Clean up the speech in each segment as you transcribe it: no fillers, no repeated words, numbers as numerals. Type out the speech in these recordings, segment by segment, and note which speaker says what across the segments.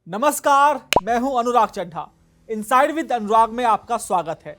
Speaker 1: नमस्कार, मैं हूं अनुराग चड्ढा। इनसाइड विद अनुराग में आपका स्वागत है।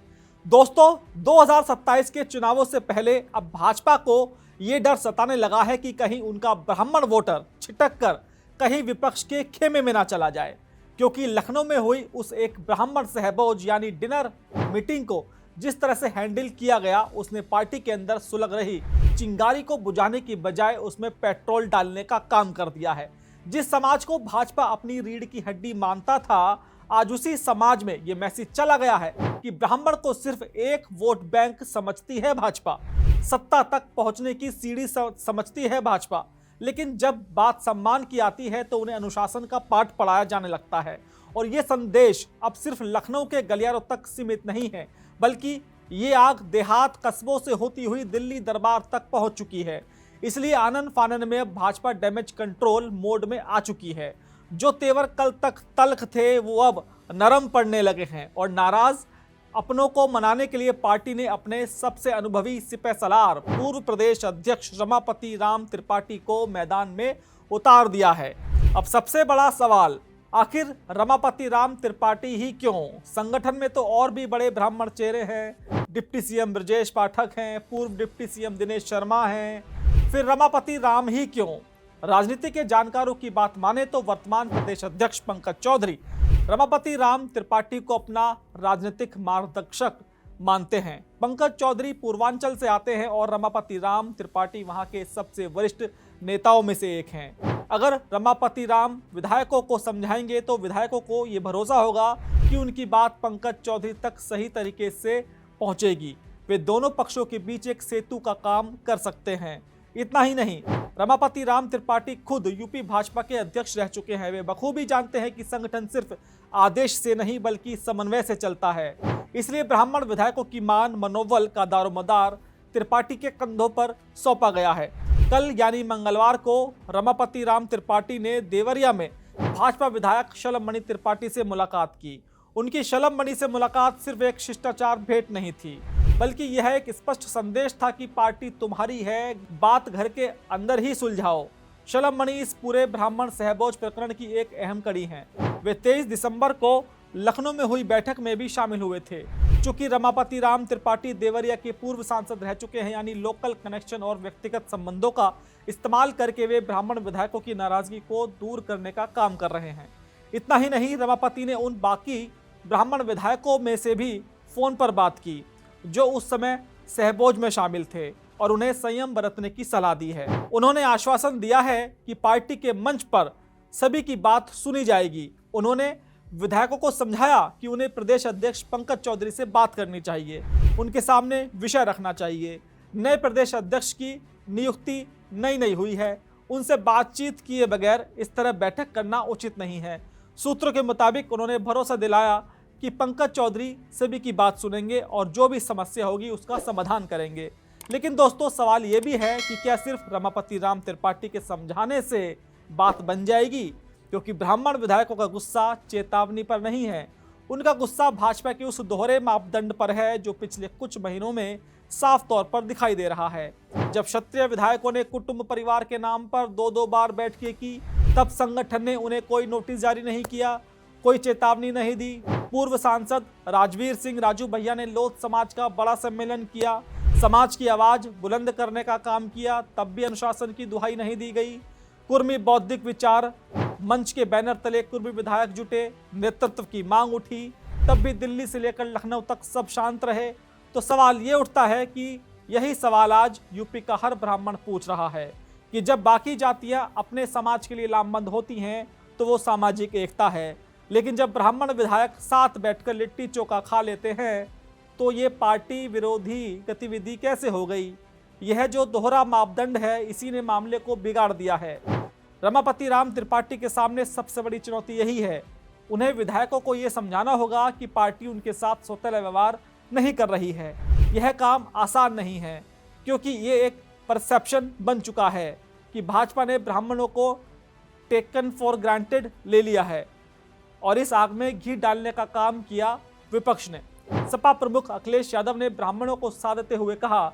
Speaker 1: दोस्तों, 2027 के चुनावों से पहले अब भाजपा को ये डर सताने लगा है कि कहीं उनका ब्राह्मण वोटर छिटक कर कहीं विपक्ष के खेमे में ना चला जाए, क्योंकि लखनऊ में हुई उस एक ब्राह्मण सहभोज यानी डिनर मीटिंग को जिस तरह से हैंडल किया गया, उसने पार्टी के अंदर सुलग रही चिंगारी को बुझाने की बजाय उसमें पेट्रोल डालने का काम कर दिया है। जिस समाज को भाजपा अपनी रीढ़ की हड्डी मानता था, आज उसी समाज में यह मैसेज चला गया है कि ब्राह्मण को सिर्फ एक वोट बैंक समझती है भाजपा, सत्ता तक पहुंचने की सीढ़ी समझती है भाजपा। लेकिन जब बात सम्मान की आती है तो उन्हें अनुशासन का पाठ पढ़ाया जाने लगता है। और ये संदेश अब सिर्फ लखनऊ के गलियारों तक सीमित नहीं है, बल्कि ये आग देहात कस्बों से होती हुई दिल्ली दरबार तक पहुंच चुकी है। इसलिए आनन फानन में अब भाजपा डैमेज कंट्रोल मोड में आ चुकी है। जो तेवर कल तक तल्ख थे वो अब नरम पड़ने लगे हैं और नाराज अपनों को मनाने के लिए पार्टी ने अपने सबसे अनुभवी सिपहसालार पूर्व प्रदेश अध्यक्ष रमापति राम त्रिपाठी को मैदान में उतार दिया है। अब सबसे बड़ा सवाल, आखिर रमापति राम त्रिपाठी ही क्यों? संगठन में तो और भी बड़े ब्राह्मण चेहरे हैं। डिप्टी सीएम ब्रजेश पाठक हैं, पूर्व डिप्टी सीएम दिनेश शर्मा हैं, फिर रमापति राम ही क्यों? राजनीति के जानकारों की बात माने तो वर्तमान प्रदेश अध्यक्ष पंकज चौधरी रमापति राम त्रिपाठी को अपना राजनीतिक मार्गदर्शक मानते हैं। पंकज चौधरी पूर्वांचल से आते हैं और रमापति राम त्रिपाठी वहां के सबसे वरिष्ठ नेताओं में से एक हैं। अगर रमापति राम विधायकों को समझाएंगे तो विधायकों को ये भरोसा होगा कि उनकी बात पंकज चौधरी तक सही तरीके से पहुंचेगी। वे दोनों पक्षों के बीच एक सेतु का काम कर सकते हैं। इतना ही नहीं, रमापति राम त्रिपाठी खुद यूपी भाजपा के अध्यक्ष रह चुके हैं। वे बखूबी जानते हैं कि संगठन सिर्फ आदेश से नहीं बल्कि समन्वय से चलता है। इसलिए ब्राह्मण विधायकों की मान मनोबल का दारोमदार त्रिपाठी के कंधों पर सौंपा गया है। कल यानी मंगलवार को रमापति राम त्रिपाठी ने देवरिया में भाजपा विधायक शलभ मणि त्रिपाठी से मुलाकात की। उनकी शलभ मणि से मुलाकात सिर्फ एक शिष्टाचार भेंट नहीं थी, बल्कि यह एक स्पष्ट संदेश था कि पार्टी तुम्हारी है, बात घर के अंदर ही सुलझाओ। शलभ मणि इस पूरे ब्राह्मण सहभोज प्रकरण की एक अहम कड़ी हैं। वे 23 दिसंबर को लखनऊ में हुई बैठक में भी शामिल हुए थे। चूंकि रमापति राम त्रिपाठी देवरिया के पूर्व सांसद रह चुके हैं, यानी लोकल कनेक्शन और व्यक्तिगत संबंधों का इस्तेमाल करके वे ब्राह्मण विधायकों की नाराजगी को दूर करने का काम कर रहे हैं। इतना ही नहीं, रमापति ने उन बाकी ब्राह्मण विधायकों में से भी फोन पर बात की जो उस समय सहभोज में शामिल थे और उन्हें संयम बरतने की सलाह दी है। उन्होंने आश्वासन दिया है कि पार्टी के मंच पर सभी की बात सुनी जाएगी। उन्होंने विधायकों को समझाया कि उन्हें प्रदेश अध्यक्ष पंकज चौधरी से बात करनी चाहिए, उनके सामने विषय रखना चाहिए। नए प्रदेश अध्यक्ष की नियुक्ति नई हुई है, उनसे बातचीत किए बगैर इस तरह बैठक करना उचित नहीं है। सूत्रों के मुताबिक उन्होंने भरोसा दिलाया कि पंकज चौधरी सभी की बात सुनेंगे और जो भी समस्या होगी उसका समाधान करेंगे। लेकिन दोस्तों, सवाल ये भी है कि क्या सिर्फ रमापति राम त्रिपाठी के समझाने से बात बन जाएगी? क्योंकि ब्राह्मण विधायकों का गुस्सा चेतावनी पर नहीं है, उनका गुस्सा भाजपा के उस दोहरे मापदंड पर है जो पिछले कुछ महीनों में साफ तौर पर दिखाई दे रहा है। जब क्षत्रिय विधायकों ने कुटुंब परिवार के नाम पर दो बार बैठकें की, तब संगठन ने उन्हें कोई नोटिस जारी नहीं किया, कोई चेतावनी नहीं दी। पूर्व सांसद राजवीर सिंह राजू भैया ने लोध समाज का बड़ा सम्मेलन किया, समाज की आवाज बुलंद करने का काम किया, तब भी अनुशासन की दुहाई नहीं दी गई। कुर्मी बौद्धिक विचार मंच के बैनर तले कुर्मी विधायक जुटे, नेतृत्व की मांग उठी, तब भी दिल्ली से लेकर लखनऊ तक सब शांत रहे। तो सवाल ये उठता है कि यही सवाल आज यूपी का हर ब्राह्मण पूछ रहा है कि जब बाकी जातियां अपने समाज के लिए लामबंद होती हैं तो वो सामाजिक एकता है, लेकिन जब ब्राह्मण विधायक साथ बैठकर लिट्टी चोखा खा लेते हैं तो ये पार्टी विरोधी गतिविधि कैसे हो गई? यह जो दोहरा मापदंड है, इसी ने मामले को बिगाड़ दिया है। रमापति राम त्रिपाठी के सामने सबसे बड़ी चुनौती यही है। उन्हें विधायकों को ये समझाना होगा कि पार्टी उनके साथ सौतेला व्यवहार नहीं कर रही है। यह काम आसान नहीं है, क्योंकि ये एक परसेप्शन बन चुका है कि भाजपा ने ब्राह्मणों को टेकन फॉर ग्रांटेड ले लिया है और इस आग में घी डालने का काम किया विपक्ष ने। सपा प्रमुख अखिलेश यादव ने ब्राह्मणों को साधते हुए कहा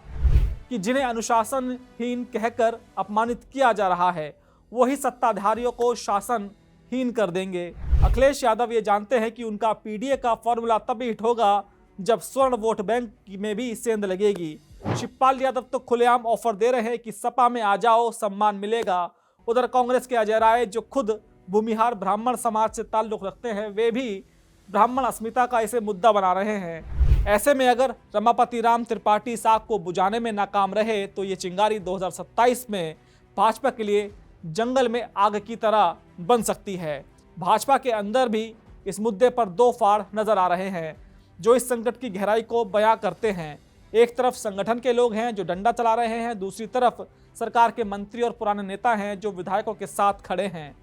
Speaker 1: कि जिन्हें अनुशासनहीन कहकर अपमानित किया जा रहा है, वही सत्ताधारियों को शासन हीन कर देंगे। अखिलेश यादव ये जानते हैं कि उनका पीडीए का फॉर्मूला तभी हिट होगा जब स्वर्ण वोट बैंक में भी सेंध लगेगी। शिवपाल यादव तो खुलेआम ऑफर दे रहे हैं कि सपा में आ जाओ, सम्मान मिलेगा। उधर कांग्रेस के अजय राय, जो खुद भूमिहार ब्राह्मण समाज से ताल्लुक रखते हैं, वे भी ब्राह्मण अस्मिता का इसे मुद्दा बना रहे हैं। ऐसे में अगर रमापति राम त्रिपाठी इस आग को बुझाने में नाकाम रहे तो ये चिंगारी 2027 में भाजपा के लिए जंगल में आग की तरह बन सकती है। भाजपा के अंदर भी इस मुद्दे पर दो फाड़ नजर आ रहे हैं जो इस संकट की गहराई को बयां करते हैं। एक तरफ संगठन के लोग हैं जो डंडा चला रहे हैं, दूसरी तरफ सरकार के मंत्री और पुराने नेता हैं जो विधायकों के साथ खड़े हैं।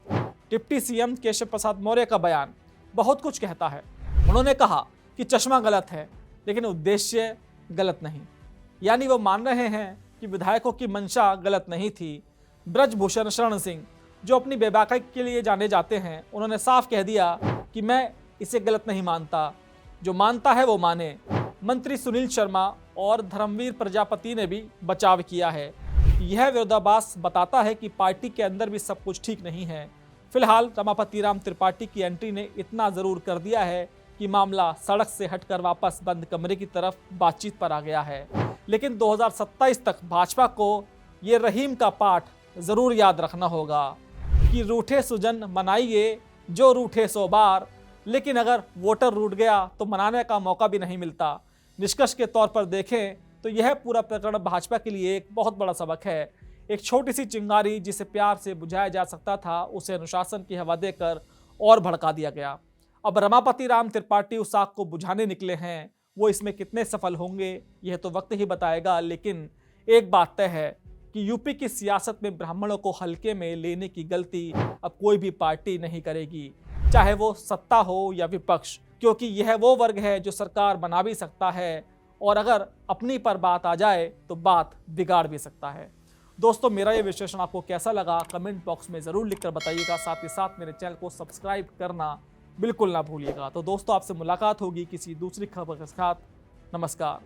Speaker 1: डिप्टी सीएम केशव प्रसाद मौर्य का बयान बहुत कुछ कहता है। उन्होंने कहा कि चश्मा गलत है लेकिन उद्देश्य गलत नहीं, यानी वो मान रहे हैं कि विधायकों की मंशा गलत नहीं थी। ब्रजभूषण शरण सिंह, जो अपनी बेबाकी के लिए जाने जाते हैं, उन्होंने साफ कह दिया कि मैं इसे गलत नहीं मानता, जो मानता है वो माने। मंत्री सुनील शर्मा और धर्मवीर प्रजापति ने भी बचाव किया है। यह विरोधाभास बताता है कि पार्टी के अंदर भी सब कुछ ठीक नहीं है। फिलहाल रमापति राम त्रिपाठी की एंट्री ने इतना जरूर कर दिया है कि मामला सड़क से हटकर वापस बंद कमरे की तरफ बातचीत पर आ गया है। लेकिन 2027 तक भाजपा को ये रहीम का पाठ जरूर याद रखना होगा कि रूठे सुजन मनाइए जो रूठे 100 बार, लेकिन अगर वोटर रूठ गया तो मनाने का मौका भी नहीं मिलता। निष्कर्ष के तौर पर देखें तो यह पूरा प्रकरण भाजपा के लिए एक बहुत बड़ा सबक है। एक छोटी सी चिंगारी जिसे प्यार से बुझाया जा सकता था, उसे अनुशासन की हवा देकर और भड़का दिया गया। अब रमापति राम त्रिपाठी उस आग को बुझाने निकले हैं। वो इसमें कितने सफल होंगे यह तो वक्त ही बताएगा, लेकिन एक बात तय है कि यूपी की सियासत में ब्राह्मणों को हल्के में लेने की गलती अब कोई भी पार्टी नहीं करेगी, चाहे वो सत्ता हो या विपक्ष, क्योंकि यह वो वर्ग है जो सरकार बना भी सकता है और अगर अपनी पर बात आ जाए तो बात बिगाड़ भी सकता है। दोस्तों, मेरा ये विश्लेषण आपको कैसा लगा कमेंट बॉक्स में ज़रूर लिखकर बताइएगा। साथ ही साथ मेरे चैनल को सब्सक्राइब करना बिल्कुल ना भूलिएगा। तो दोस्तों, आपसे मुलाकात होगी किसी दूसरी खबर के साथ। नमस्कार।